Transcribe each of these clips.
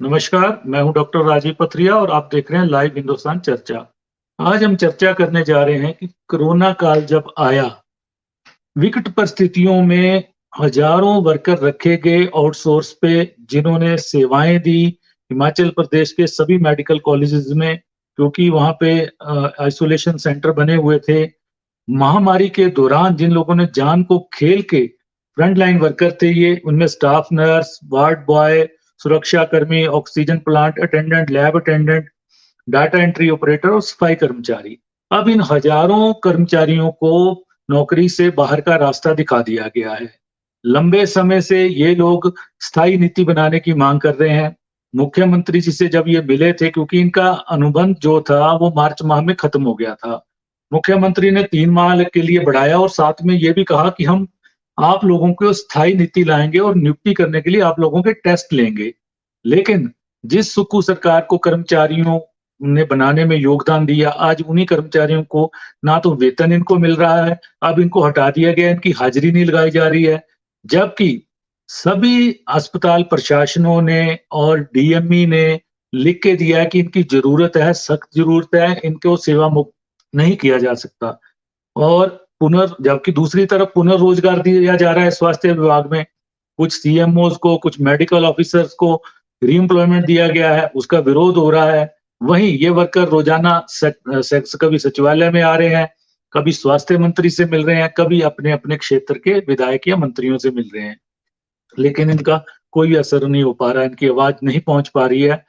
नमस्कार, मैं हूं डॉक्टर राजीव पथरिया और आप देख रहे हैं लाइव हिंदुस्तान चर्चा। आज हम चर्चा करने जा रहे हैं कि कोरोना काल जब आया, विकट परिस्थितियों में हजारों वर्कर रखे गए आउटसोर्स पे, जिन्होंने सेवाएं दी हिमाचल प्रदेश के सभी मेडिकल कॉलेजेस में, क्योंकि वहां पे आइसोलेशन सेंटर बने हुए थे। महामारी के दौरान जिन लोगों ने जान को खेल के फ्रंट लाइन वर्कर थे, ये उनमें स्टाफ नर्स, वार्ड बॉय, सुरक्षा कर्मी, oxygen plant attendant, lab attendant, data entry operator और सफाई कर्मचारी। अब इन हजारों कर्मचारियों को नौकरी से बाहर का रास्ता दिखा दिया गया है। लंबे समय से ये लोग स्थायी नीति बनाने की मांग कर रहे हैं। मुख्यमंत्री जी से जब ये मिले थे, क्योंकि इनका अनुबंध जो था वो मार्च माह में खत्म हो गया था, मुख्यमंत्री ने 3 माह के लिए बढ़ाया और साथ में ये भी कहा कि हम आप लोगों को स्थायी नीति लाएंगे और नियुक्ति करने के लिए आप लोगों के टेस्ट लेंगे। लेकिन जिस सुक्खू सरकार को कर्मचारियों ने बनाने में योगदान दिया, आज उन्हीं कर्मचारियों को ना तो वेतन इनको मिल रहा है, अब इनको हटा दिया गया, इनकी हाजिरी नहीं लगाई जा रही है। जबकि सभी अस्पताल प्रशासनों ने और डीएमई ने लिख के दिया है कि इनकी जरूरत है, सख्त जरूरत है, इनको सेवा मुक्त नहीं किया जा सकता। और जबकि दूसरी तरफ पुनर्रोजगार दिया जा रहा है स्वास्थ्य विभाग में। कुछ सीएमओज को, कुछ मेडिकल ऑफिसर्स को रीएम्प्लॉयमेंट दिया गया है, उसका विरोध हो रहा है। वहीं ये वर्कर रोजाना कभी सचिवालय में आ रहे हैं, कभी स्वास्थ्य मंत्री से मिल रहे हैं, कभी अपने अपने क्षेत्र के विधायक या मंत्रियों से मिल रहे हैं, लेकिन इनका कोई असर नहीं हो पा रहा है, इनकी आवाज नहीं पहुंच पा रही है।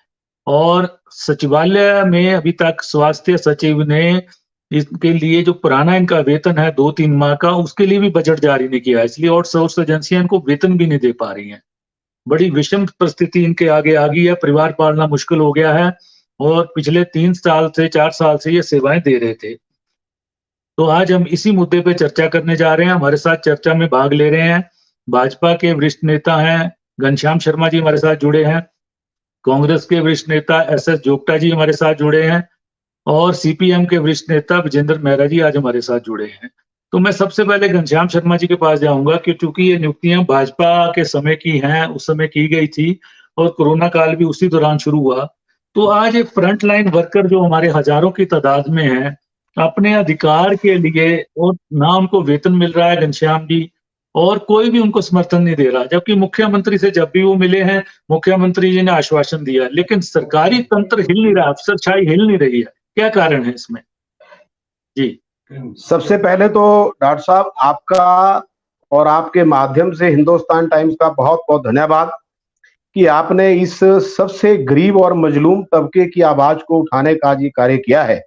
और सचिवालय में अभी तक स्वास्थ्य सचिव ने इसके लिए जो पुराना इनका वेतन है 2-3 माह का, उसके लिए भी बजट जारी नहीं किया है, इसलिए आउटसोर्स एजेंसियां इनको वेतन भी नहीं दे पा रही हैं। बड़ी विषम परिस्थिति इनके आगे आ गई है, परिवार पालना मुश्किल हो गया है और पिछले 3 साल से 4 साल से ये सेवाएं दे रहे थे। तो आज हम इसी मुद्दे पे चर्चा करने जा रहे हैं। हमारे साथ चर्चा में भाग ले रहे हैं भाजपा के वरिष्ठ नेता हैं घनश्याम शर्मा जी, हमारे साथ जुड़े हैं। कांग्रेस के वरिष्ठ नेता एसएस जोगटा जी हमारे साथ जुड़े हैं और सीपीएम के वरिष्ठ नेता विजेंद्र मेहरा जी आज हमारे साथ जुड़े हैं। तो मैं सबसे पहले घनश्याम शर्मा जी के पास जाऊंगा कि चूंकि ये नियुक्तियां भाजपा के समय की हैं, उस समय की गई थी और कोरोना काल भी उसी दौरान शुरू हुआ। तो आज एक फ्रंट लाइन वर्कर जो हमारे हजारों की तादाद में है, अपने अधिकार के लिए और ना उनको वेतन मिल रहा है घनश्याम जी, और कोई भी उनको समर्थन नहीं दे रहा। जबकि मुख्यमंत्री से जब भी वो मिले हैं, मुख्यमंत्री जी ने आश्वासन दिया, लेकिन सरकारी तंत्र हिल नहीं रहा, अफसरशाही हिल नहीं रही है। क्या कारण है इसमें? जी। सबसे पहले तो डॉक्टर साहब, आपका और आपके माध्यम से हिंदुस्तान टाइम्स का बहुत बहुत धन्यवाद कि आपने इस सबसे गरीब और मजलूम तबके की आवाज को उठाने का ये कार्य किया है।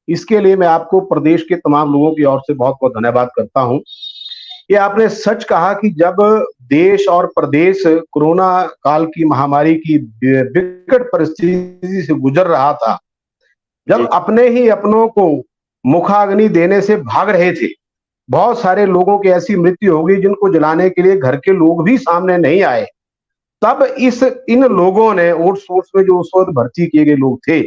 इसके लिए मैं आपको प्रदेश के तमाम लोगों की ओर से बहुत बहुत धन्यवाद करता हूं। ये आपने सच कहा कि जब देश और प्रदेश कोरोना काल की महामारी की विकट परिस्थिति से गुजर रहा था, जब अपने ही अपनों को मुखाग्नि देने से भाग रहे थे, बहुत सारे लोगों की ऐसी मृत्यु हो गई जिनको जलाने के लिए घर के लोग भी सामने नहीं आए, तब इन लोगों ने आउटसोर्स में जो उस वक्त भर्ती किए गए लोग थे,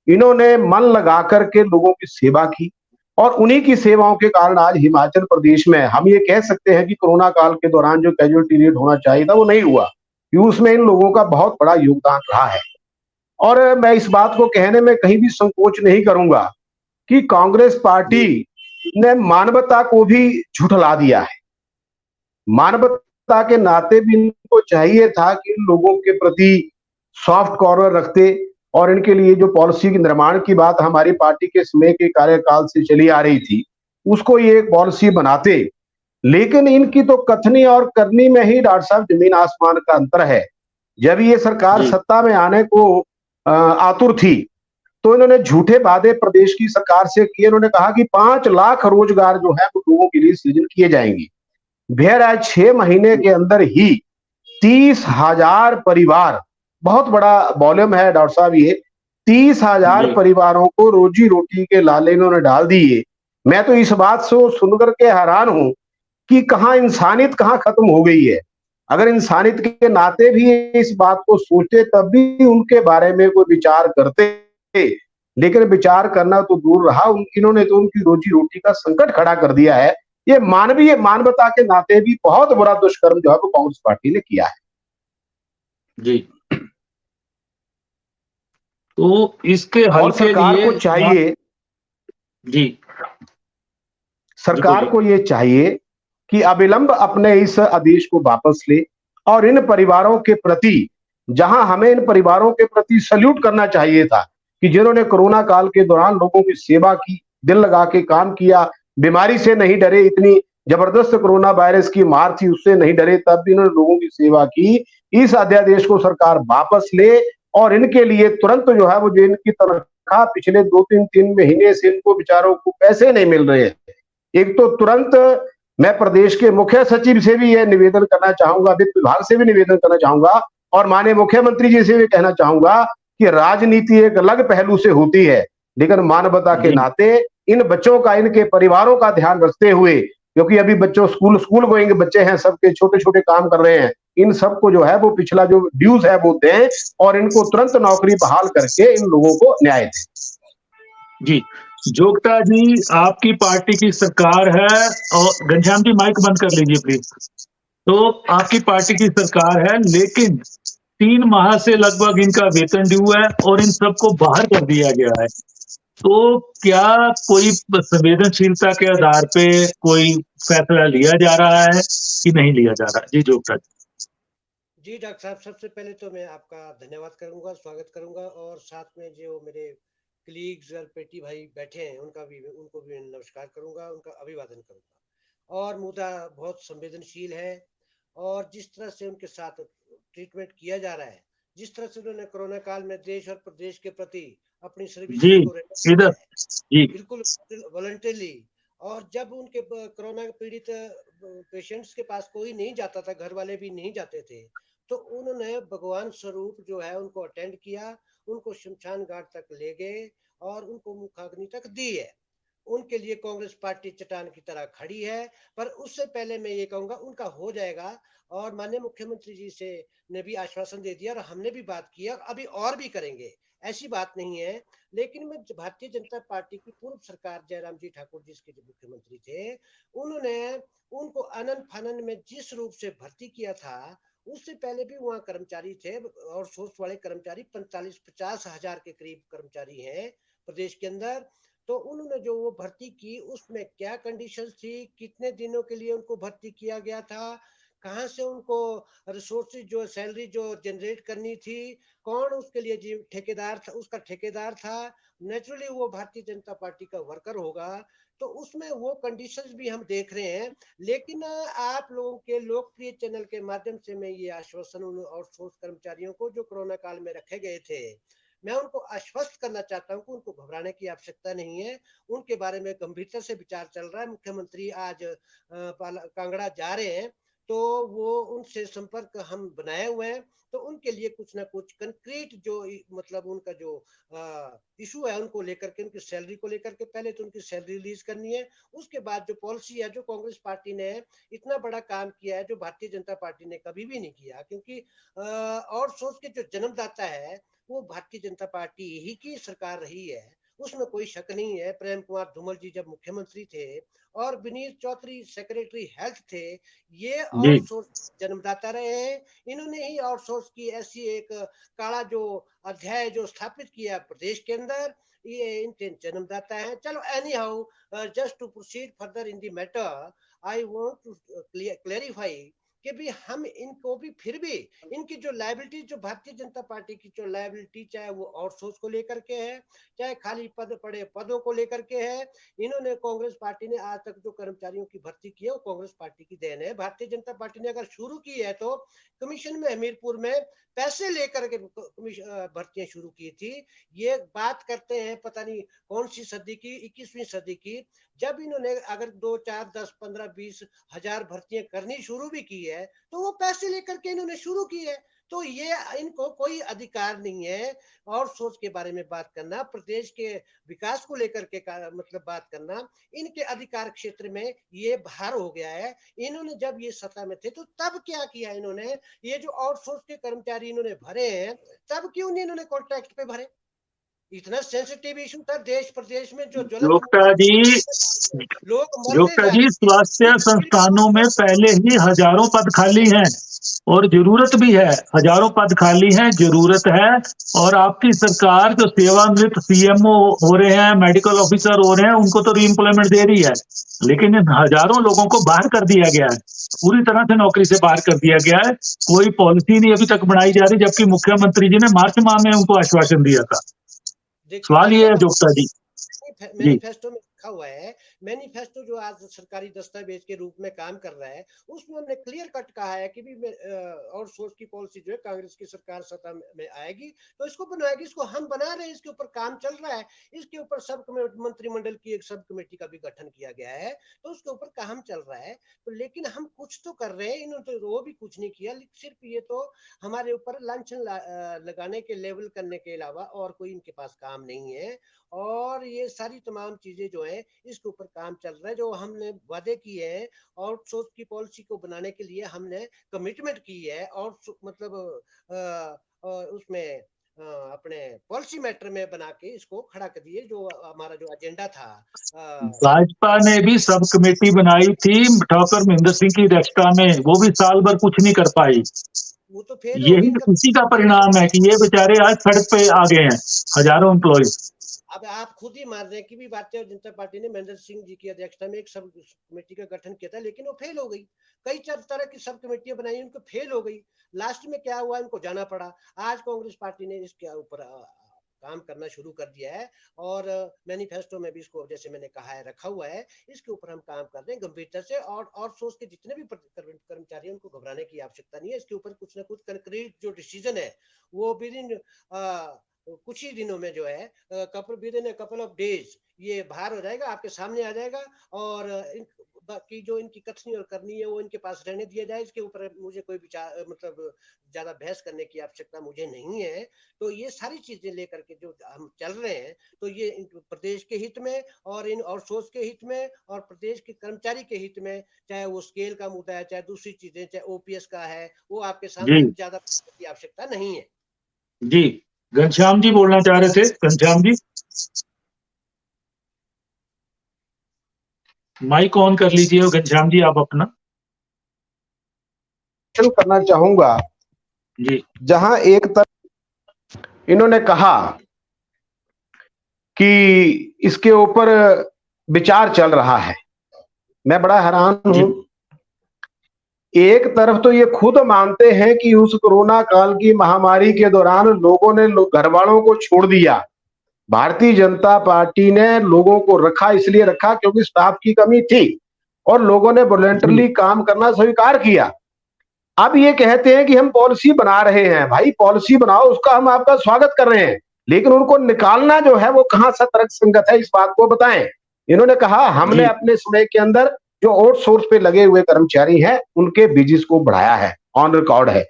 इन्होंने मन लगा करके लोगों की सेवा की और उन्हीं की सेवाओं के कारण आज हिमाचल प्रदेश में हम ये कह सकते हैं कि कोरोना काल के दौरान जो कैजुअलिटी रेट होना चाहिए था वो नहीं हुआ, कि उसमें इन लोगों का बहुत बड़ा योगदान रहा है। और मैं इस बात को कहने में कहीं भी संकोच नहीं करूंगा कि कांग्रेस पार्टी ने मानवता को भी झुठला दिया है। मानवता के नाते भी इनको चाहिए था कि इन लोगों के प्रति सॉफ्ट कॉर्नर रखते और इनके लिए जो पॉलिसी के निर्माण की बात हमारी पार्टी के समय के कार्यकाल से चली आ रही थी, उसको ये एक पॉलिसी बनाते। लेकिन इनकी तो कथनी और करनी में ही डॉक्टर साहब जमीन आसमान का अंतर है। जब ये सरकार सत्ता में आने को आतुर थी, तो इन्होंने झूठे वादे प्रदेश की सरकार से किए। इन्होंने कहा कि 5 लाख रोजगार जो है वो लोगों के लिए सृजन किए जाएंगे। बहरहाल 6 महीने के अंदर ही 30,000 परिवार, बहुत बड़ा वॉल्यूम है डॉक्टर साहब, ये 30,000 परिवारों को रोजी रोटी के लाले इन्होंने डाल दिए। मैं तो इस बात से सुनकर के हैरान हूं कि कहां इंसानियत कहां खत्म हो गई है। अगर इंसानियत के नाते भी इस बात को सोचते तब भी उनके बारे में कोई विचार करते, लेकिन विचार करना तो दूर रहा, इन्होंने तो उनकी रोजी रोटी का संकट खड़ा कर दिया है। ये मानवीय मानवता के नाते भी बहुत बड़ा दुष्कर्म जो है वो कांग्रेस पार्टी ने किया है। जी। तो इसके हल और के सरकार लिए को चाहिए, जी सरकार बोलिए। को ये चाहिए कि अविलंब अपने इस आदेश को वापस ले और इन परिवारों के प्रति, जहां हमें इन परिवारों के प्रति सल्यूट करना चाहिए था कि जिन्होंने कोरोना काल के दौरान लोगों की सेवा की, दिल लगा के काम किया, बीमारी से नहीं डरे, इतनी जबरदस्त कोरोना वायरस की मार थी उससे नहीं डरे, तब भी इन्होंने लोगों की सेवा की। इस अध्यादेश को सरकार वापस ले और इनके लिए तुरंत जो है वो, जो इनकी तनख्वाह पिछले 2-3 महीने से इनको बेचारों को पैसे नहीं मिल रहे हैं, एक तो तुरंत मैं प्रदेश के मुख्य सचिव से भी यह निवेदन करना चाहूंगा, वित्त विभाग से भी निवेदन करना चाहूंगा और माननीय मुख्यमंत्री जी से भी कहना चाहूंगा कि राजनीति एक अलग पहलू से होती है, लेकिन मानवता के जी नाते इन बच्चों का, इनके परिवारों का ध्यान रखते हुए, क्योंकि अभी बच्चों स्कूल गोइंग बच्चे हैं, सबके छोटे छोटे काम कर रहे हैं, इन सबको जो है वो पिछला जो ड्यूज है वो दें और इनको तुरंत नौकरी बहाल करके इन लोगों को न्याय दें। जी जोगता जी, आपकी पार्टी की सरकार है, और घनश्याम जी माइक बंद कर लीजिए प्लीज। तो आपकी पार्टी की सरकार है, लेकिन 3 माह से लगभग इनका वेतन ड्यू है और इन सबको बाहर कर दिया गया है। तो क्या कोई संवेदनशीलता के आधार पे कोई फैसला लिया जा रहा है कि नहीं लिया जा रहा है? जी जोगता जी। जी डॉक्टर साहब, सबसे पहले तो मैं आपका धन्यवाद करूंगा, स्वागत करूंगा, और साथ में जो मेरे कलीग्स और पेटी भाई बैठे हैं उनको भी नमस्कार करूंगा, उनका अभिवादन करूंगा। और मुद्दा बहुत संवेदनशील है, और जिस तरह से उनके साथ ट्रीटमेंट किया जा रहा है, जिस तरह से उन्होंने कोरोना काल में देश और प्रदेश के प्रति अपनी जी सर्विसेज को रेंडर किया इधर है, जी बिल्कुल वॉलंटरली। और जब उनके कोरोना पीड़ित पेशेंट्स के पास कोई नहीं जाता था, घर वाले भी नहीं जाते थे, तो उन्होंने भगवान स्वरूप जो है उनको अटेंड किया, उनको शमशान घाट तक ले गए और उनको मुखाग्नि तक दी है। उनके लिए कांग्रेस पार्टी चट्टान की तरह खड़ी है। पर उससे पहले मैं ये कहूंगा, उनका हो जाएगा, और माननीय मुख्यमंत्री जी से ने भी आश्वासन दे दिया और हमने भी बात किया, अभी और भी करेंगे, ऐसी बात नहीं है। लेकिन मैं भारतीय जनता पार्टी की पूर्व सरकार, जयराम जी ठाकुर जिसके जो मुख्यमंत्री थे, उन्होंने उनको अनंत फनन में जिस रूप से भर्ती किया था, उससे पहले भी वहाँ कर्मचारी थे, और सोर्स वाले कर्मचारी 45-50 हजार के करीब कर्मचारी हैं प्रदेश के अंदर। तो उन्होंने जो वो भर्ती की, उसमें क्या कंडीशंस थी, कितने दिनों के लिए उनको भर्ती किया गया था, कहाँ से उनको रिसोर्सेज जो सैलरी जो जनरेट करनी थी, कौन उसके लिए ठेकेदार था, उसका ठेकेदार था, नेचुरली वो भारतीय जनता पार्टी का वर्कर होगा, तो उसमें वो कंडीशंस भी हम देख रहे हैं। लेकिन आप लोगों के लोकप्रिय चैनल के माध्यम से मैं ये आश्वासन उन आउटसोर्स कर्मचारियों को जो कोरोना काल में रखे गए थे, मैं उनको आश्वस्त करना चाहता हूं कि उनको घबराने की आवश्यकता नहीं है। उनके बारे में गंभीरता से विचार चल रहा है। मुख्यमंत्री आज कांगड़ा जा रहे हैं, तो वो उनसे संपर्क हम बनाए हुए हैं, तो उनके लिए कुछ ना कुछ कंक्रीट जो मतलब उनका जो इशू है उनको लेकर के, उनकी सैलरी को लेकर के, पहले तो उनकी सैलरी रिलीज करनी है, उसके बाद जो पॉलिसी है, जो कांग्रेस पार्टी ने इतना बड़ा काम किया है जो भारतीय जनता पार्टी ने कभी भी नहीं किया, क्योंकि और सोच के जो जन्मदाता है वो भारतीय जनता पार्टी ही की सरकार रही है, उसमें कोई शक नहीं है। प्रेम कुमार धूमल जी जब मुख्यमंत्री थे और विनीत चौधरी सेक्रेटरी हेल्थ थे, ये जी आउटसोर्स जन्मदाता रहे हैं। इन्होंने ही आउटसोर्स की ऐसी एक काला जो अध्याय जो स्थापित किया प्रदेश के अंदर, ये इनके जन्मदाता है। चलो anyhow, just to proceed further in the matter, I want to clarify कि भी हम इनको भी, फिर भी इनकी जो लायबिलिटी, जो भारतीय जनता पार्टी की जो लायबिलिटी, चाहे वो आउटसोर्स को लेकर के है, चाहे खाली पद पड़े पदों को लेकर के है, इन्होंने कांग्रेस पार्टी ने आज तक जो कर्मचारियों की भर्ती की है वो कांग्रेस पार्टी की देन है। भारतीय जनता पार्टी ने अगर शुरू की है तो कमीशन में हमीरपुर में पैसे लेकर के भर्तियां शुरू की थी। ये बात करते हैं पता नहीं कौन सी सदी की, 21वीं सदी की, जब इन्होंने अगर 2, 4, 10, 15, 20 हजार भर्तियां करनी शुरू भी की है, तो वो पैसे लेकर के इन्होंने शुरू की है। तो ये इनको कोई अधिकार नहीं है और सोच के बारे में बात करना, प्रदेश के विकास को लेकर के मतलब बात करना, इनके अधिकार क्षेत्र में ये बाहर हो गया है। इन्होंने जब ये सत्ता में थे तो तब क्या किया इन्होंने, ये जो आउटसोर्स के कर्मचारी इन्होंने भरे हैं, तब क्यों नहीं इन्होंने कॉन्ट्रैक्ट पे भरे? इतना सेंसिटिव इशू था देश प्रदेश में, जो ज्वलंत जोगता जी, लोग मरते जोगता जा जी, रहे स्वास्थ्य थे। संस्थानों में पहले ही हजारों पद खाली हैं। और जरूरत भी है, हजारों पद खाली हैं, जरूरत है। और आपकी सरकार जो सेवानिवृत्त सीएमओ हो रहे हैं, मेडिकल ऑफिसर हो रहे हैं, उनको तो रीएम्प्लॉयमेंट दे रही है, लेकिन इन हजारों लोगों को बाहर कर दिया गया है, पूरी तरह से नौकरी से बाहर कर दिया गया है। कोई पॉलिसी नहीं अभी तक बनाई जा रही, जबकि मुख्यमंत्री जी ने मार्च माह में उनको आश्वासन दिया था। सवाल ये है जोगता जी। मैनिफेस्टो में लिखा हुआ है, मैनिफेस्टो जो आज सरकारी दस्तावेज के रूप में काम कर रहा है, उसमें उन्होंने क्लियर कट कहा है कि भी आउटसोर्स की पॉलिसी जो है कांग्रेस की सरकार सत्ता में आएगी तो इसको बनाएगी। इसको हम बना रहे हैं, इसके ऊपर काम चल रहा है, इसके ऊपर सब मंत्रिमंडल की एक सब कमेटी का भी गठन किया गया है, तो उसके ऊपर काम चल रहा है। तो लेकिन हम कुछ तो कर रहे हैं, इन्होंने तो वो भी कुछ नहीं किया, सिर्फ ये तो हमारे ऊपर लांछन लगाने के लेवल करने के अलावा और कोई इनके पास काम नहीं है। और ये सारी तमाम चीजें जो है इसके ऊपर काम चल रहा है, जो हमने वादे किए हैं आउटसोर्स की पॉलिसी को बनाने के लिए हमने कमिटमेंट की है, और मतलब उसमें अपने पॉलिसी मैटर में बना के इसको खड़ा कर दिए, जो हमारा जो एजेंडा था। भाजपा ने भी सब कमेटी बनाई थी डॉक्टर महेंद्र सिंह की अध्यक्षता में, वो भी साल भर कुछ नहीं कर पाई। वो तो फेल, यही उसी का परिणाम है कि ये बेचारे आज सड़क पे आ गए हैं, हजारों एम्प्लॉयज। अब आप खुद ही मान रहे हैं कि भी भारतीय जनता पार्टी ने महेंद्र सिंह जी की अध्यक्षता में एक सब कमेटी का गठन किया था, लेकिन वो फेल हो गई। कई तरह की सब कमेटियां बनाई, उनको फेल हो गई। लास्ट में क्या हुआ, इनको जाना पड़ा। आज कांग्रेस पार्टी ने इसके ऊपर काम करना शुरू कर दिया है, और मैनिफेस्टो में भी इसको जैसे मैंने कहा है रखा हुआ है। इसके ऊपर हम काम कर रहे हैं गंभीरता से, और सोच के जितने भी कर्मचारी हैं उनको घबराने की आवश्यकता नहीं है। इसके ऊपर कुछ ना कुछ कंक्रीट जो डिसीजन है वो विदिन कुछ ही दिनों में जो है कपल ऑफ डेज ये बाहर हो जाएगा, आपके सामने आ जाएगा। और बाकी जो इनकी कथनी और करनी है वो इनके पास रहने दिया जाए। इसके ऊपर मुझे कोई विचार मतलब ज्यादा बहस करने की आवश्यकता मुझे नहीं है। तो ये सारी चीजें लेकर के जो हम चल रहे हैं, तो ये प्रदेश के हित में और इन आउटसोर्स के हित में और प्रदेश के कर्मचारी के हित में, चाहे वो स्केल का मुद्दा है, चाहे दूसरी चीजें, चाहे ओपीएस का है, वो आपके सामने ज्यादा की आवश्यकता नहीं है। जी, घनश्याम जी बोलना चाह रहे थे। घनश्याम जी माइक ऑन कर लीजिए। घनश्याम जी आप अपना शुरू करना चाहूंगा जी। जहां एक तरफ इन्होंने कहा कि इसके ऊपर विचार चल रहा है, मैं बड़ा हैरान हूं। एक तरफ तो ये खुद मानते हैं कि उस कोरोना काल की महामारी के दौरान लोगों ने घर वालों को छोड़ दिया। भारतीय जनता पार्टी ने लोगों को रखा, इसलिए रखा क्योंकि स्टाफ की कमी थी और लोगों ने वॉलंटरली काम करना स्वीकार किया। अब ये कहते हैं कि हम पॉलिसी बना रहे हैं। भाई पॉलिसी बनाओ, उसका हम आपका स्वागत कर रहे हैं, लेकिन उनको निकालना जो है वो कहां सा तर्कसंगत है, इस बात को बताएं। इन्होंने कहा हमने अपने समय के अंदर जो आउटसोर्स पे लगे हुए कर्मचारी हैं उनके वेजेस को बढ़ाया है, ऑन रिकॉर्ड है।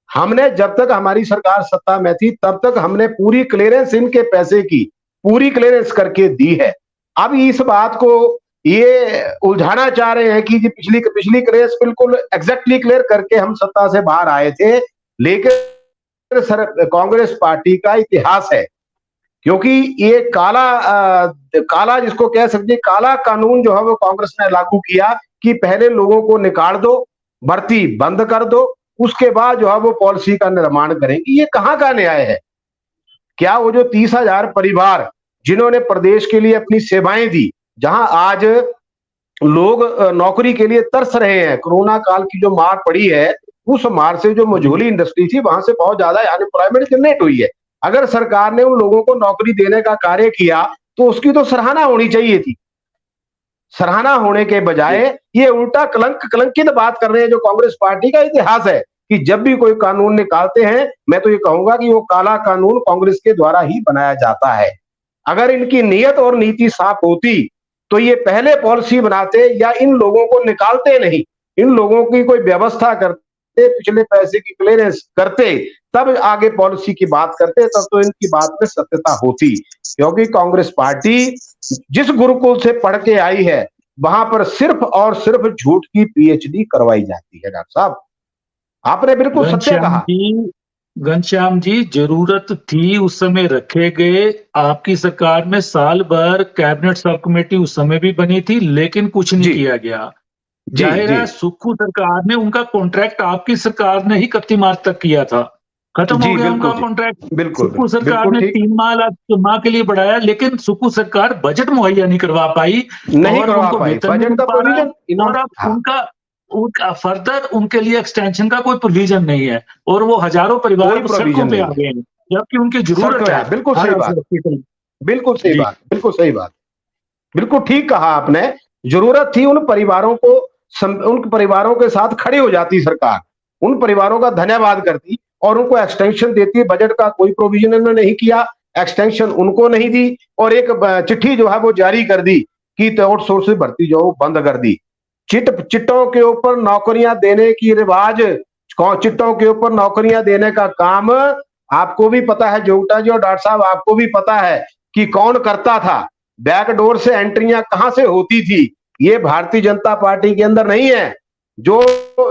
हमने जब तक हमारी सरकार सत्ता में थी तब तक हमने पूरी क्लियरेंस इनके पैसे की पूरी क्लियरेंस करके दी है। अब इस बात को ये उलझाना चाह रहे हैं कि पिछली क्लियरेंस बिल्कुल एग्जैक्टली क्लियर करके हम सत्ता से बाहर आए थे, लेकिन कांग्रेस पार्टी का इतिहास है, क्योंकि ये काला जिसको कह सकते, काला कानून जो है वो कांग्रेस ने लागू किया कि पहले लोगों को निकाल दो, भर्ती बंद कर दो, उसके बाद जो है वो पॉलिसी का निर्माण करेंगी। ये कहां का न्याय है? क्या वो जो 30,000 परिवार जिन्होंने प्रदेश के लिए अपनी सेवाएं दी, जहां आज लोग नौकरी के लिए तरस रहे हैं, कोरोना काल की जो मार पड़ी है उस मार से जो मझोली इंडस्ट्री थी वहां से बहुत ज्यादा अनएम्प्लॉयमेंट जनरेट हुई है। अगर सरकार ने उन लोगों को नौकरी देने का कार्य किया तो उसकी तो सराहना होनी चाहिए थी। सराहना होने के बजाय ये उल्टा कलंकित बात कर रहे हैं, जो कांग्रेस पार्टी का इतिहास है कि जब भी कोई कानून निकालते हैं, मैं तो ये कहूंगा कि वो काला कानून कांग्रेस के द्वारा ही बनाया जाता है। अगर इनकी नीयत और नीति साफ होती तो ये पहले पॉलिसी बनाते या इन लोगों को निकालते नहीं, इन लोगों की कोई व्यवस्था करते, पिछले पैसे की क्लियरेंस करते, तब आगे पॉलिसी की बात करते, तब तो इनकी बात में सत्यता होती। क्योंकि कांग्रेस पार्टी जिस गुरुकुल से पढ़ के आई है वहां पर सिर्फ और सिर्फ झूठ की पीएचडी करवाई जाती है। डॉक्टर साहब आपने बिल्कुल सत्य कहा। घनश्याम जी जरूरत थी, उस समय रखे गए। आपकी सरकार में साल भर कैबिनेट सब कमेटी उस समय भी बनी थी, लेकिन कुछ नहीं किया गया। जी जाहिर जी है सुक्खू सरकार ने उनका कॉन्ट्रैक्ट आपकी सरकार ने ही 31 मार्च तक किया था, खत्म हो जी, गया उनका बिल्कुल जी, कॉन्ट्रैक्ट। बिल्कुल सुक्खू सरकार बिल्कुल ने ठीक, 3 माह के लिए बढ़ाया, लेकिन सुक्खू सरकार बजट मुहैया नहीं करवा पाई नहीं और करवा उनको पाई वेतन नहीं बजट मिल का पा रहा है। प्रोविजन और इन्होंने। अब हाँ उनका उनका फर्दर उनके लिए एक्सटेंशन का कोई प्रोविजन नहीं है और वो हजारों परिवार कोई अब सड़कों प्रोविजन पे नहीं आ है, गए हैं, जबकि उनकी सड़क जरूरत में है है, बिल्कुल हर सही बात, हॉस्पिटल। बिल्कुल सही जी बात, बिल्कुल सही बात, बिल्कुल ठीक कहा आपने। जरूरत थी उन परिवारों को, उन परिवारों के साथ खड़ी हो जाती सरकार, उन परिवारों का धन्यवाद करती और उनको एक्सटेंशन देती। बजट का कोई प्रोविजन इन्होंने नहीं किया, एक्सटेंशन उनको नहीं दी और एक चिट्ठी जो है वो जारी कर दी कि आउटसोर्स भर्ती जो बंद कर दी। चिट्टों के ऊपर नौकरियां देने की रिवाज, चिट्टों के ऊपर नौकरियां देने का काम आपको भी पता है जोगटा जी और डॉक्टर साहब, आपको भी पता है कि कौन करता था, बैकडोर से एंट्रियां कहां से होती थी। ये भारतीय जनता पार्टी के अंदर नहीं है। जो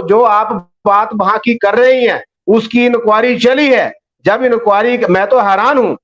जो आप बात वहां की कर रही हैं उसकी इंक्वायरी चली है। जब इंक्वायरी, मैं तो हैरान हूं,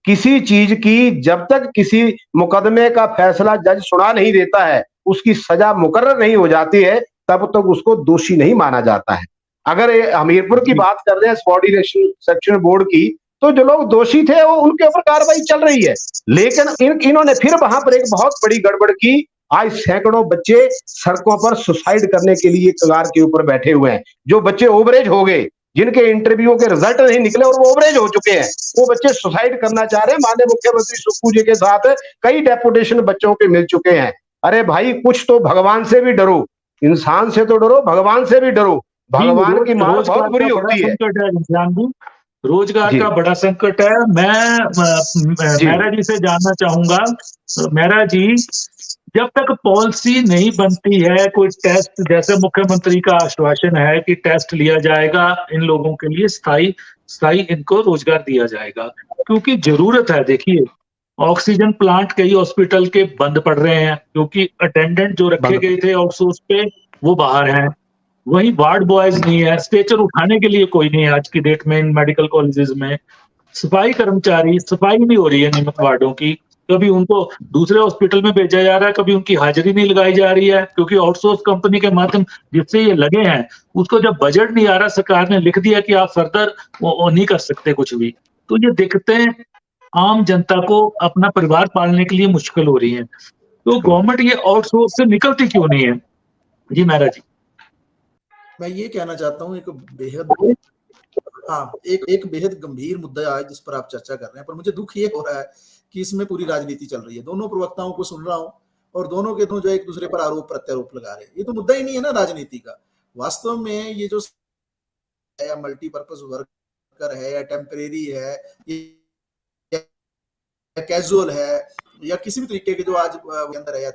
किसी चीज की जब तक किसी मुकदमे का फैसला जज सुना नहीं देता है, उसकी सजा मुकर्रर नहीं हो जाती है, तब तक उसको दोषी नहीं माना जाता है। अगर हमीरपुर की जी बात कर रहे हैं सबॉर्डिनेशन सेक्शन बोर्ड की, तो जो लोग दोषी थे वो उनके ऊपर कार्रवाई चल रही है, लेकिन इन्होंने फिर वहां पर एक बहुत बड़ी गड़बड़ की। आज सैकड़ों बच्चे सड़कों पर सुसाइड करने के लिए कगार के ऊपर बैठे हुए हैं। जो बच्चे ओवरेज हो गए, जिनके इंटरव्यू के रिजल्ट नहीं निकले और वो ओवरेज हो चुके हैं, वो बच्चे सुसाइड करना चाह रहे हैं। माननीय मुख्यमंत्री सुक्खू जी के साथ कई डेपुटेशन बच्चों के मिल चुके हैं। अरे भाई, कुछ तो भगवान से भी डरो, इंसान से तो डरो, भगवान से भी डरो। जी, भगवान की मार बहुत रोजगार बुरी का बड़ा होती है। संकट है घनश्याम जी, रोजगार जी का बड़ा संकट है। मैं जी मेहरा जी से जानना चाहूंगा, मेहरा जी, जब तक पॉलिसी नहीं बनती है, कोई टेस्ट, जैसे मुख्यमंत्री का आश्वासन है कि टेस्ट लिया जाएगा, इन लोगों के लिए स्थायी स्थायी इनको रोजगार दिया जाएगा, क्योंकि जरूरत है। देखिए, ऑक्सीजन प्लांट कई हॉस्पिटल के बंद पड़ रहे हैं क्योंकि अटेंडेंट जो रखे बंद। गए थे आउटसोर्स पे वो बाहर हैं। वही वार्ड बॉयज नहीं है, स्ट्रेचर उठाने के लिए कोई नहीं है आज की डेट में इन मेडिकल कॉलेजेस में। सफाई कर्मचारी, सफाई नहीं हो रही है नियमित वार्डों की, कभी उनको दूसरे हॉस्पिटल में भेजा जा रहा है, कभी उनकी हाजिरी नहीं लगाई जा रही है, क्योंकि आउटसोर्स कंपनी के माध्यम जिससे ये लगे हैं, उसको जब बजट नहीं आ रहा, सरकार ने लिख दिया कि आप फर्दर वो नहीं कर सकते कुछ भी। तो ये दिक्कतें आम जनता को अपना परिवार पालने के लिए मुश्किल हो रही है। तो गवर्नमेंट ये आउटसोर्स से निकलती क्यों नहीं है? जी मेहरा जी। मैं ये कहना चाहता हूँ, एक बेहद एक बेहद गंभीर मुद्दा है जिस पर आप चर्चा कर रहे हैं, पर मुझे दुख ये हो रहा है कि इसमें पूरी राजनीति चल रही है। दोनों प्रवक्ताओं को सुन रहा हूँ और दोनों के जो एक दूसरे पर आरोप प्रत्यारोप लगा रहे हैं। ये तो मुद्दा ही नहीं है ना राजनीति का। वास्तव में ये जो या मल्टीपर्पज वर्कर है या टेम्परेरी है या कैजुअल है या किसी भी तरीके के जो आज अंदर है,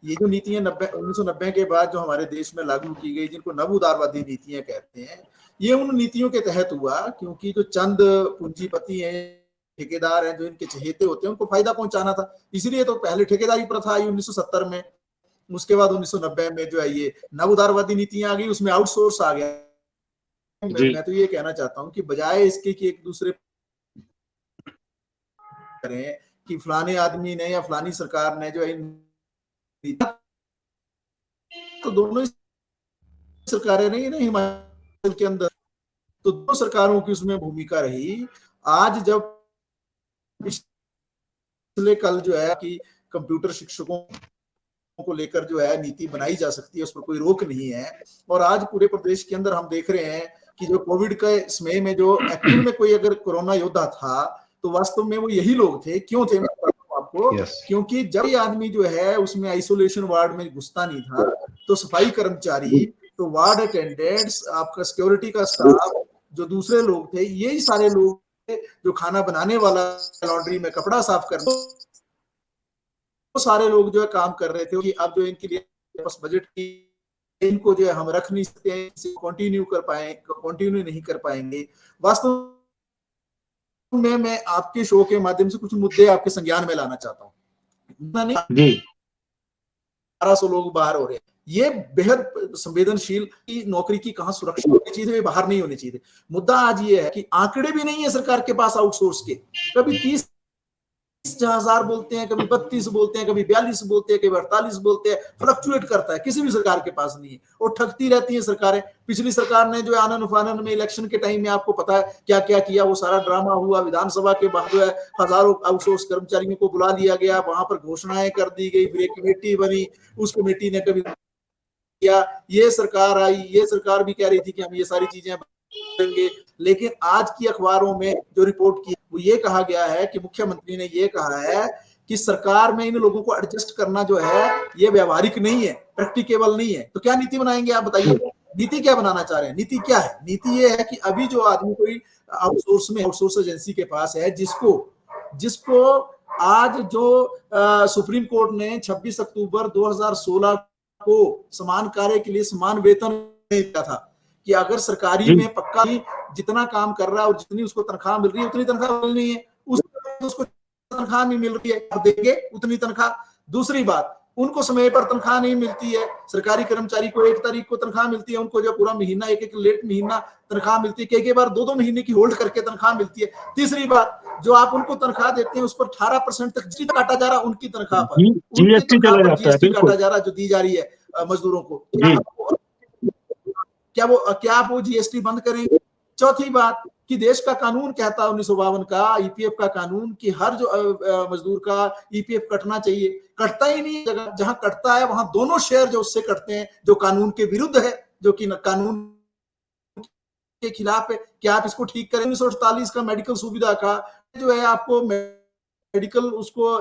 ये जो नीतियां 1990 के बाद जो हमारे देश में लागू की गई, जिनको नव उदारवादी नीतियां कहते हैं, ये उन नीतियों के तहत हुआ क्योंकि जो चंद पूंजीपति हैं, ठेकेदार हैं, जो इनके चहेते होते हैं, उनको फायदा पहुंचाना था। इसलिए तो पहले ठेकेदारी प्रथा आई 1970 में, उसके बाद 1990 में जो है ये नव उदारवादी नीतियां आ गई, उसमें आउटसोर्स आ गया। मैं तो ये कहना चाहता हूँ कि बजाय इसके कि एक दूसरे करें कि फलाने आदमी ने या फलानी सरकार ने जो है, तो दोनों ही सरकारें रही ना हिमाचल के अंदर, तो दोनों सरकारों की उसमें भूमिका रही। आज जब पिछले कल जो है कि कंप्यूटर शिक्षकों को लेकर जो है नीति बनाई जा सकती है, उस पर कोई रोक नहीं है। और आज पूरे प्रदेश के अंदर हम देख रहे हैं कि जो कोविड के समय में जो एक्चुअल में कोई अगर कोरोना योद्धा था तो वास्तव में वो यही लोग थे। क्यों थे मैं बताता हूं आपको, क्योंकि जब ये आदमी जो है उसमें आइसोलेशन वार्ड में घुसता नहीं था, तो सफाई कर्मचारी, तो वार्ड अटेंडेंट्स, आपका सिक्योरिटी का स्टाफ, जो दूसरे लोग थे, यही सारे लोग थे, जो खाना बनाने वाला, लॉन्ड्री में कपड़ा साफ करना, तो सारे लोग जो है काम कर रहे थे। कि अब जो इनके लिए बस बजट की, इनको जो है हम रख नहीं सकते, कंटिन्यू नहीं कर पाएंगे। वास्तव में मैं आपके शो के माध्यम से कुछ मुद्दे आपके संज्ञान में लाना चाहता हूँ। 1200 लोग बाहर हो रहे हैं, ये बेहद संवेदनशील की नौकरी की कहां सुरक्षा होनी चाहिए, बाहर नहीं होनी चाहिए। मुद्दा आज ये है कि आंकड़े भी नहीं है सरकार के पास आउटसोर्स के। कभी 30 30,000 बोलते हैं, कभी 32 बोलते हैं, कभी 42 बोलते हैं, कभी 48 बोलते हैं, फ्लक्चुएट करता है, किसी भी सरकार के पास नहीं है, और ठगती रहती है सरकारें। पिछली सरकार ने जो आनन फानन में इलेक्शन के टाइम में आपको पता है क्या क्या किया, वो सारा ड्रामा हुआ। विधानसभा के बाद जो है हजारों आउटसोर्स कर्मचारियों को बुला लिया गया, वहां पर घोषणाएं कर दी गई, फिर एक कमेटी बनी, उस कमेटी ने कभी किया, ये सरकार आई, ये सरकार भी कह रही थी कि हम ये सारी चीजें करेंगे, लेकिन आज की अखबारों में जो रिपोर्ट की वो ये कहा गया है कि मुख्यमंत्री ने ये कहा है कि सरकार में इन लोगों को एडजस्ट करना जो है ये व्यवहारिक नहीं है, प्रैक्टिकेबल नहीं है। तो क्या नीति बनाएंगे आप बताइए, नीति क्या बनाना चाह रहे हैं? नीति क्या है? नीति ये है कि अभी जो आदमी कोई आउटसोर्स एजेंसी के पास है, जिसको आज जो सुप्रीम कोर्ट ने 26 अक्टूबर 2016 को समान कार्य के लिए समान वेतन दिया था कि अगर सरकारी में पक्का जितना काम कर रहा है और जितनी उसको तनख्वाह मिल रही है उतनी तनख्वाह मिलनी है, उसको तनख्वाह नहीं मिल रही है, देंगे उतनी तनख्वाह। दूसरी बात, उनको समय पर तनख्वाह नहीं मिलती है। सरकारी कर्मचारी को 1 तारीख को तनख्वाह मिलती है, उनको जो पूरा महीना एक लेट महीना तनख्वाह मिलती है, कई बार 2-2 महीने की होल्ड करके तनख्वाह मिलती है। तीसरी बात, जो आप उनको तनख्वाह देते हैं उस पर 18% तक जीएसटी काटा जा रहा है, उनकी तनख्वाह पर जीएसटी चला जाता है, जीएसटी काटा जा रहा है जो दी जा रही है मजदूरों को। क्या आप वो जीएसटी बंद करेंगे? चौथी बात कि देश का कानून कहता है 1952 का ईपीएफ का कानून कि हर जो मजदूर का ईपीएफ कटना चाहिए, कटता ही नहीं। जहां कटता है वहां दोनों शेयर जो उससे कटते हैं, जो कानून के विरुद्ध है, जो कि कानून के खिलाफ है। क्या आप इसको ठीक करें? 1948 का मेडिकल सुविधा का जो है आपको मेडिकल उसको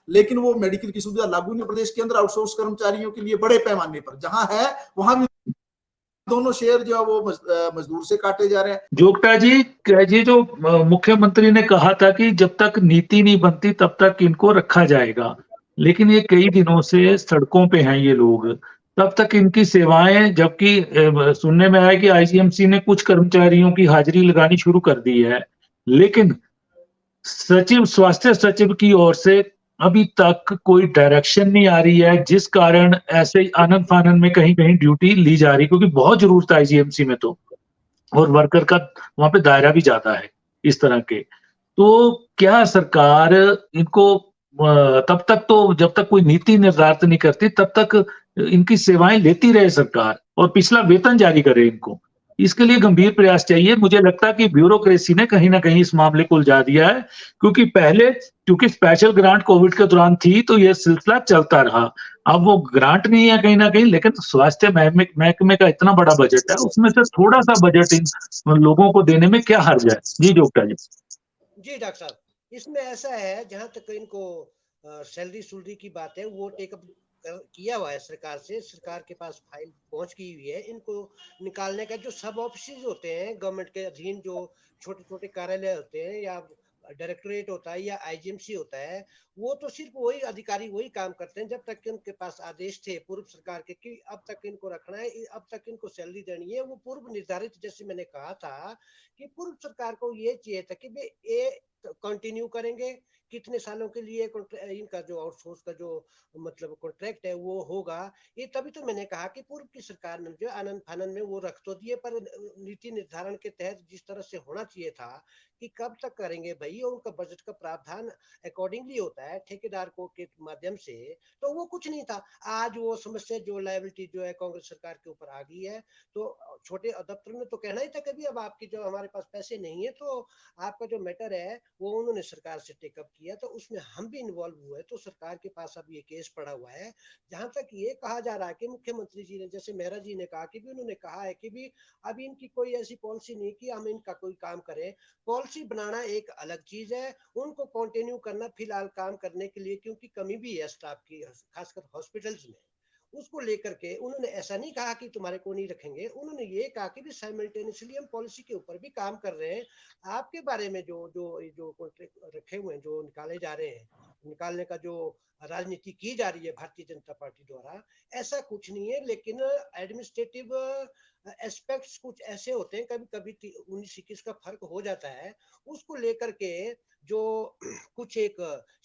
लेकिन वो मेडिकल की सुविधा लागू नहीं प्रदेश के अंदर आउटसोर्स कर्मचारियों के लिए बड़े पैमाने पर। जहां है वहां भी दोनों शेयर जो है वो मजदूर से काटे जा रहे हैं। जोगटा जी, ये जो मुख्यमंत्री ने कहा था कि जब तक नीति नहीं बनती तब तक इनको रखा जाएगा, लेकिन ये कई दिनों से सड़कों पे हैं ये लोग, तब तक इनकी सेवाएं, जबकि सुनने में आया कि आईजीएमसी ने कुछ कर्मचारियों की हाजिरी लगानी शुरू कर दी है, लेकिन स्वास्थ्य सचिव की ओर से अभी तक कोई डायरेक्शन नहीं आ रही है, जिस कारण ऐसे आनन फानन में कहीं कहीं ड्यूटी ली जा रही, क्योंकि बहुत जरूरत है आईजीएमसी में तो, और वर्कर का वहां पे दायरा भी ज्यादा है इस तरह के। तो क्या सरकार इनको तब तक, तो जब तक कोई नीति निर्धारित नहीं करती तब तक इनकी सेवाएं लेती रहे सरकार, और पिछला वेतन जारी करे इनको? इसके लिए गंभीर प्रयास चाहिए। मुझे लगता है कि ब्यूरोक्रेसी ने कहीं ना कहीं इस मामले को उलझा दिया है, क्योंकि स्पेशल ग्रांट कोविड के दौरान थी तो यह सिलसिला चलता रहा। अब वो ग्रांट नहीं है कहीं ना कहीं, लेकिन स्वास्थ्य महकमे का इतना बड़ा बजट है, उसमें से थोड़ा सा बजट इन लोगों को देने में क्या हर्ज है? जी जोगटा जी। जी डॉक्टर साहब, इसमें ऐसा है, जहां तक इनको सैलरी की बात है वो टेकअप किया हुआ है सरकार से, सरकार के पास फाइल पहुंच की हुई है। इनको निकालने का जो सब ऑफिस होते हैं गवर्नमेंट के अधीन, जो छोटे छोटे कार्यालय होते हैं या डायरेक्टोरेट होता है या आईजीएमसी होता है, वो तो सिर्फ वही अधिकारी वही काम करते हैं जब तक कि उनके पास आदेश थे पूर्व सरकार के कि अब तक इनको रखना है, अब तक इनको सैलरी देनी है। वो पूर्व निर्धारित, जैसे मैंने कहा था कि पूर्व सरकार को ये चाहिए था कि वे ये कंटिन्यू करेंगे, कितने सालों के लिए इनका जो आउटसोर्स का जो मतलब कॉन्ट्रैक्ट है वो होगा। ये तभी तो मैंने कहा कि पूर्व की सरकार ने जो आनंद फानन में वो रख तो दिए, पर नीति निर्धारण के तहत जिस तरह से होना चाहिए था कि कब तक करेंगे भाई, और उनका बजट का प्रावधान अकॉर्डिंगली होता है ठेकेदार को के माध्यम से, तो वो कुछ नहीं था। आज वो समस्या जो लायबिलिटी जो है कांग्रेस सरकार के ऊपर आ गई है, तो छोटे दफ्तर ने तो कहना ही था कभी अब आपकी जो हमारे पास पैसे नहीं है, तो आपका जो मैटर है वो उन्होंने सरकार से टेकअप किया, तो उसमें हम भी इन्वॉल्व हुए। तो सरकार के पास अब ये केस पड़ा हुआ है। जहां तक ये कहा जा रहा है कि मुख्यमंत्री जी ने, जैसे मेहरा जी ने कहा कि भी उन्होंने कहा है कि भी अभी इनकी कोई ऐसी पॉलिसी नहीं कि हम इनका कोई काम करें। पॉलिसी बनाना एक अलग चीज है, उनको कंटिन्यू करना फिलहाल काम करने के लिए, क्योंकि कमी भी है स्टाफ की, खासकर हॉस्पिटल्स में, उसको लेकर के उन्होंने ऐसा नहीं कहा कि तुम्हारे को नहीं रखेंगे। उन्होंने ये कहा कि भी साइमल्टेनियसली हम पॉलिसी के ऊपर भी काम कर रहे हैं। आपके बारे में जो जो जो कॉन्ट्रैक्ट रखे हुए हैं, जो निकाले जा रहे हैं, निकालने का जो राजनीति की जा रही है भारतीय जनता पार्टी द्वारा, ऐसा कुछ नहीं है। लेकिन एडमिनिस्ट्रेटिव एस्पेक्ट्स कुछ ऐसे होते हैं, कभी कभी 19-21 का फर्क हो जाता है, उसको लेकर के जो कुछ एक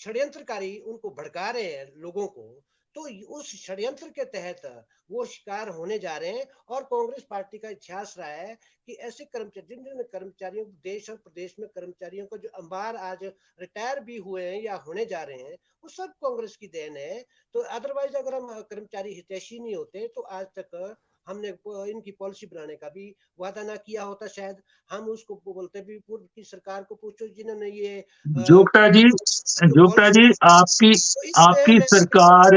षड्यंत्रकारी उनको भड़का रहे हैं लोगों को, तो उस षड्यंत्र के तहत वो शिकार होने जा रहे हैं। और कांग्रेस पार्टी का इतिहास रहा है कि ऐसे कर्मचारी, जिन कर्मचारियों, देश और प्रदेश में कर्मचारियों को जो अंबार आज रिटायर भी हुए हैं या होने जा रहे हैं, वो सब कांग्रेस की देन है। तो अदरवाइज अगर हम कर्मचारी हितैषी नहीं होते तो आज तक हमने इनकी पॉलिसी बनाने का भी वादा ना किया होता। शायद हम उसको बोलते भी, पूर्व की सरकार को पूछो जिन्होंने ये जोगटा जी, आपकी आपकी सरकार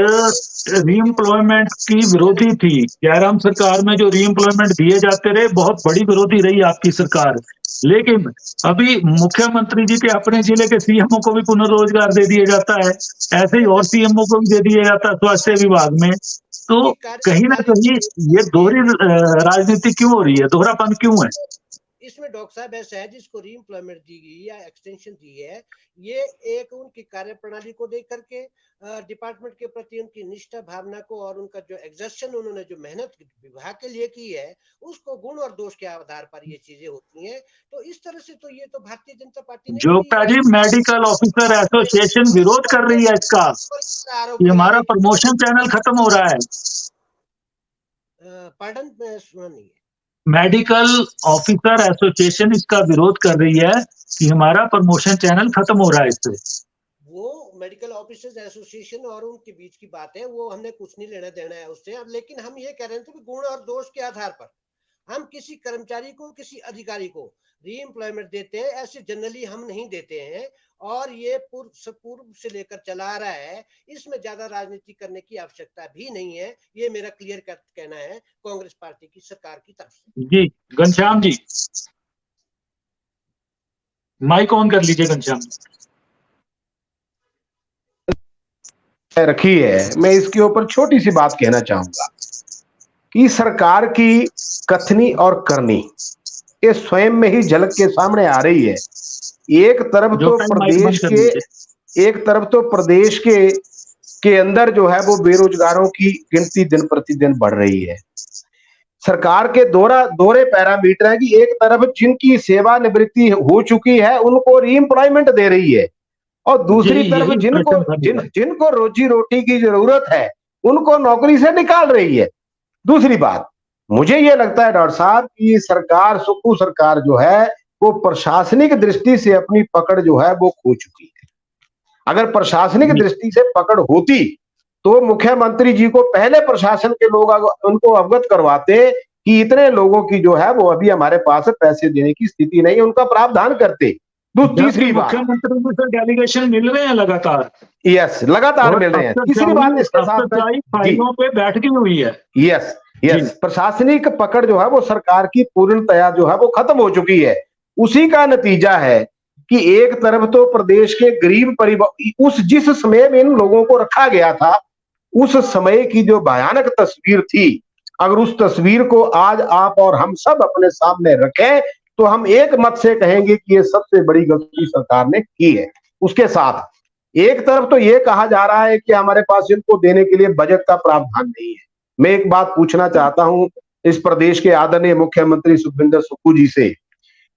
रीएम्प्लॉयमेंट की विरोधी थी। जयराम सरकार में जो रीएम्प्लॉयमेंट दिए जाते रहे, बहुत बड़ी विरोधी रही आपकी सरकार। लेकिन अभी मुख्यमंत्री जी के अपने जिले के सीएमओ को भी पुनर्रोजगार दे दिया जाता है, ऐसे ही और सीएमओ को भी दे दिया जाता है स्वास्थ्य विभाग में। तो कहीं ना कहीं ये दोहरी राजनीति क्यों हो रही है, दोहरापन क्यों है? इसमें डॉक्टर साहब ऐसा है, जिसको रीएम्प्लॉयमेंट दी गई या एक्सटेंशन दी है, ये एक उनकी कार्यप्रणाली को देख करके, डिपार्टमेंट के प्रति उनकी निष्ठा भावना को, और उनका जो एग्जर्शन, उन्होंने जो मेहनत विभाग के लिए की है, उसको गुण और दोष के आधार पर ये चीजें होती हैं। तो इस तरह से तो ये तो भारतीय जनता पार्टी ने, जोगटा जी, मेडिकल ऑफिसर एसोसिएशन विरोध कर रही है इसका, कि हमारा प्रमोशन चैनल खत्म हो रहा है। पार्डन, सुना नहीं है। मेडिकल ऑफिसर एसोसिएशन इसका विरोध कर रही है कि हमारा प्रमोशन चैनल खत्म हो रहा है इससे। वो मेडिकल ऑफिसर्स एसोसिएशन और उनके बीच की बात है, वो हमने कुछ नहीं लेना देना है उससे। अब लेकिन हम ये कह रहे थे कि गुण और दोष के आधार पर हम किसी कर्मचारी को, किसी अधिकारी को रीएम्प्लॉयमेंट देते हैं, ऐसे जनरली हम नहीं देते हैं। और ये पूर्व से लेकर चला आ रहा है, इसमें ज्यादा राजनीति करने की आवश्यकता भी नहीं है। ये मेरा क्लियर कट कहना है कांग्रेस पार्टी की सरकार की तरफ से। जी घनश्याम जी, माइक ऑन कर लीजिए घनश्याम। रखी है, मैं इसके ऊपर छोटी सी बात कहना चाहूंगा कि सरकार की कथनी और करनी ये स्वयं में ही झलक के सामने आ रही है। एक तरफ तो प्रदेश के अंदर जो है वो बेरोजगारों की गिनती दिन प्रतिदिन बढ़ रही है। सरकार के दोहरे पैरामीटर है कि एक तरफ जिनकी सेवानिवृत्ति हो चुकी है उनको रीएम्प्लॉयमेंट दे रही है, और दूसरी तरफ जिनको रोजी रोटी की जरूरत है उनको नौकरी से निकाल रही है। दूसरी बात, मुझे ये लगता है डॉक्टर साहब कि सरकार, सुप्पू सरकार जो है वो प्रशासनिक दृष्टि से अपनी पकड़ जो है वो खो चुकी है। अगर प्रशासनिक दृष्टि से पकड़ होती तो मुख्यमंत्री जी को पहले प्रशासन के लोग उनको अवगत करवाते कि इतने लोगों की जो है वो अभी हमारे पास पैसे देने की स्थिति नहीं है, उनका प्रावधान करते। तीसरी बात, मुख्यमंत्री से डेलीगेशन मिल रहे हैं लगातार। यस, लगातार मिल रहे हैं। तीसरी बात इसके साथ फाइलों पे बैठकी हुई है। यस, प्रशासनिक पकड़ जो है वो सरकार की पूर्णतया जो है वो खत्म हो चुकी है। उसी का नतीजा है कि एक तरफ तो प्रदेश के गरीब परिवार, जिस समय में इन लोगों को रखा गया था, उस समय की जो भयानक तस्वीर थी, अगर उस तस्वीर को आज आप और हम सब अपने सामने रखें तो हम एक मत से कहेंगे कि ये सबसे बड़ी गलती सरकार ने की है। उसके साथ एक तरफ तो ये कहा जा रहा है कि हमारे पास इनको देने के लिए बजट का प्रावधान नहीं है। मैं एक बात पूछना चाहता हूं इस प्रदेश के आदरणीय मुख्यमंत्री सुखविंदर सुक्खू जी से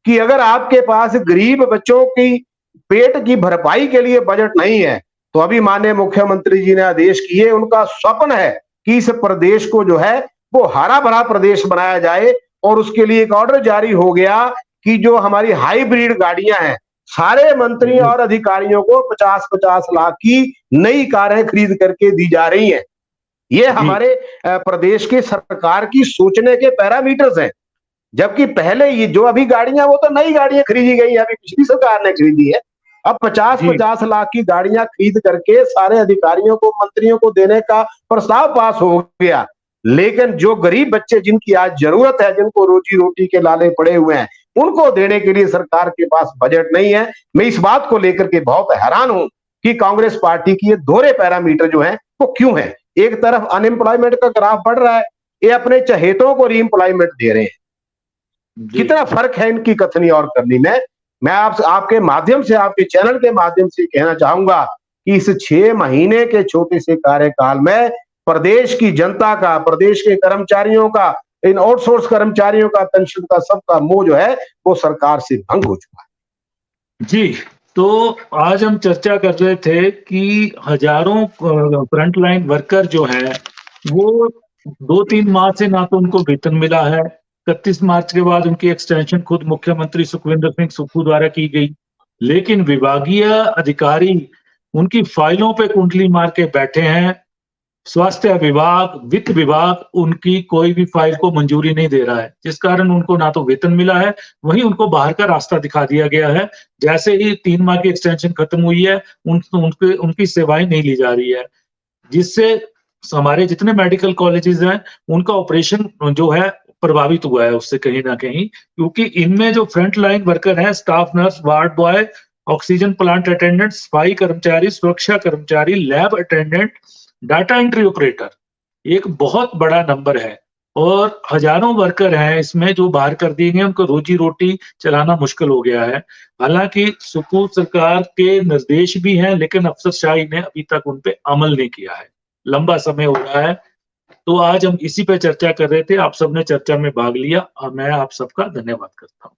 कि अगर आपके पास गरीब बच्चों की पेट की भरपाई के लिए बजट नहीं है तो अभी माननीय मुख्यमंत्री जी ने आदेश किए, उनका स्वप्न है कि इस प्रदेश को जो है वो हरा भरा प्रदेश बनाया जाए, और उसके लिए एक ऑर्डर जारी हो गया कि जो हमारी हाइब्रिड गाड़ियां हैं, सारे मंत्री और अधिकारियों को 50-50 लाख की नई कारें खरीद करके दी जा रही हैं। ये हमारे प्रदेश की सरकार की सोचने के पैरामीटर्स हैं। जबकि पहले ये जो अभी गाड़ियां, वो तो नई गाड़ियां खरीदी गई, अभी पिछली सरकार ने खरीदी है। अब 50-50 लाख की गाड़ियां खरीद करके सारे अधिकारियों को, मंत्रियों को देने का प्रस्ताव पास हो गया। लेकिन जो गरीब बच्चे जिनकी आज जरूरत है, जिनको रोजी रोटी के लाले पड़े हुए हैं, उनको देने के लिए सरकार के पास बजट नहीं है। मैं इस बात को लेकर के बहुत हैरान हूं कि कांग्रेस पार्टी की ये दोहरे पैरामीटर जो है वो क्यों है। एक तरफ अनएम्प्लॉयमेंट का ग्राफ बढ़ रहा है, ये अपने चहेतों को रीएम्प्लॉयमेंट दे रहे हैं। कितना फर्क है इनकी कथनी और करनी में। मैं आपके माध्यम से, आपके चैनल के माध्यम से कहना चाहूंगा कि इस 6 महीने के छोटे से कार्यकाल में प्रदेश की जनता का, प्रदेश के कर्मचारियों का, इन आउटसोर्स कर्मचारियों का, पेंशन का, सबका मोह जो है वो सरकार से भंग हो चुका है। जी तो आज हम चर्चा कर रहे थे कि हजारों फ्रंट लाइन वर्कर जो हैं वो 2-3 माह से ना तो उनको वेतन मिला है। 31 मार्च के बाद उनकी एक्सटेंशन खुद मुख्यमंत्री सुखविंदर सिंह सुक्खू द्वारा की गई, लेकिन विभागीय अधिकारी उनकी फाइलों पे कुंडली मार के बैठे हैं। स्वास्थ्य विभाग, वित्त विभाग उनकी कोई भी फाइल को मंजूरी नहीं दे रहा है, जिस कारण उनको ना तो वेतन मिला है, वहीं उनको बाहर का रास्ता दिखा दिया गया है। जैसे ही 3 माह की एक्सटेंशन खत्म हुई है, उनकी सेवाएं नहीं ली जा रही है, जिससे हमारे जितने मेडिकल कॉलेजेस हैं, उनका ऑपरेशन जो है प्रभावित हुआ है उससे कहीं ना कहीं, क्योंकि इनमें जो फ्रंट लाइन वर्कर हैं, staff nurse, ward boy, oxygen plant attendant, सफाई कर्मचारी, सुरक्षा कर्मचारी, lab attendant, data entry operator, एक बहुत बड़ा नंबर है और हजारों वर्कर हैं इसमें जो बाहर कर दिए गए, उनको रोजी रोटी चलाना मुश्किल हो गया है। हालांकि सुकून सरकार के निर्देश भी हैं, लेकिन अफसरशाही ने अभी तक उन पे अमल नहीं किया है, लंबा समय हो रहा है। तो आज हम इसी पे चर्चा कर रहे थे, आप सबने चर्चा में भाग लिया और मैं आप सबका धन्यवाद करता हूँ।